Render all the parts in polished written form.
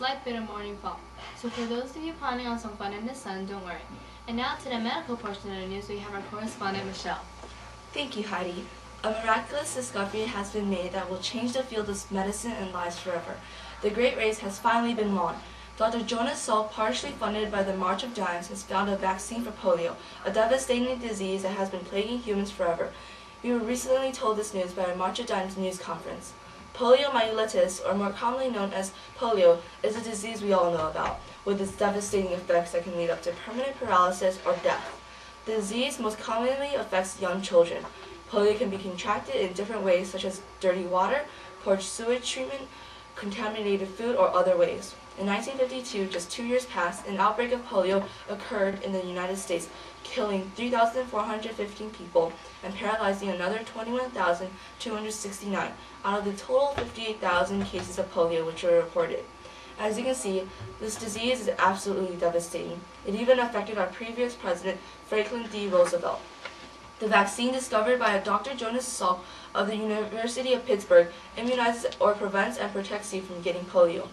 slight bit of morning fog. So for those of you planning on some fun in the sun, don't worry. And now to the medical portion of the news, we have our correspondent, Michelle. Thank you, Heidi. A miraculous discovery has been made that will change the field of medicine and lives forever. The great race has finally been won. Dr. Jonas Salk, partially funded by the March of Dimes, has found a vaccine for polio, a devastating disease that has been plaguing humans forever. We were recently told this news by a March of Dimes news conference. Poliomyelitis, or more commonly known as polio, is a disease we all know about, with its devastating effects that can lead up to permanent paralysis or death. The disease most commonly affects young children. Polio can be contracted in different ways, such as dirty water, poor sewage treatment, contaminated food, or other ways. In 1952, just 2 years past, an outbreak of polio occurred in the United States, killing 3,415 people and paralyzing another 21,269 out of the total 58,000 cases of polio which were reported. As you can see, this disease is absolutely devastating. It even affected our previous president, Franklin D. Roosevelt. The vaccine discovered by Dr. Jonas Salk of the University of Pittsburgh immunizes or prevents and protects you from getting polio.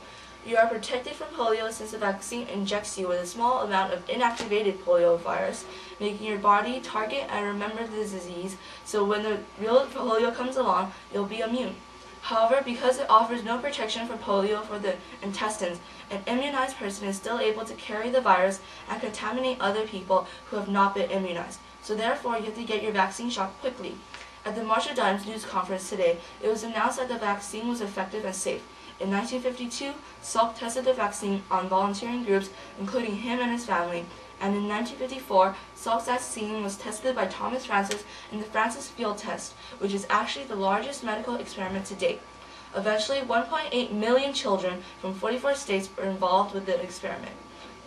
You are protected from polio since the vaccine injects you with a small amount of inactivated polio virus, making your body target and remember the disease, so when the real polio comes along, you'll be immune. However, because it offers no protection from polio for the intestines, an immunized person is still able to carry the virus and contaminate other people who have not been immunized. So therefore, you have to get your vaccine shot quickly. At the March of Dimes news conference today, it was announced that the vaccine was effective and safe. In 1952, Salk tested the vaccine on volunteering groups, including him and his family, and in 1954, Salk's vaccine was tested by Thomas Francis in the Francis field test, which is actually the largest medical experiment to date. Eventually, 1.8 million children from 44 states were involved with the experiment.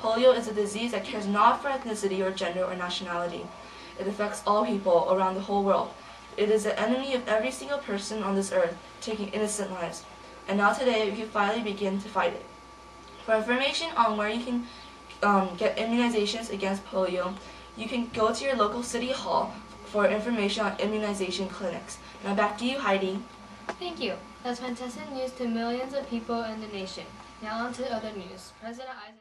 Polio is a disease that cares not for ethnicity or gender or nationality. It affects all people around the whole world. It is the enemy of every single person on this earth, taking innocent lives. And now today, we can finally begin to fight it. For information on where you can get immunizations against polio, you can go to your local city hall for information on immunization clinics. Now back to you, Heidi. Thank you. That's fantastic news to millions of people in the nation. Now on to other news. President Eisenhower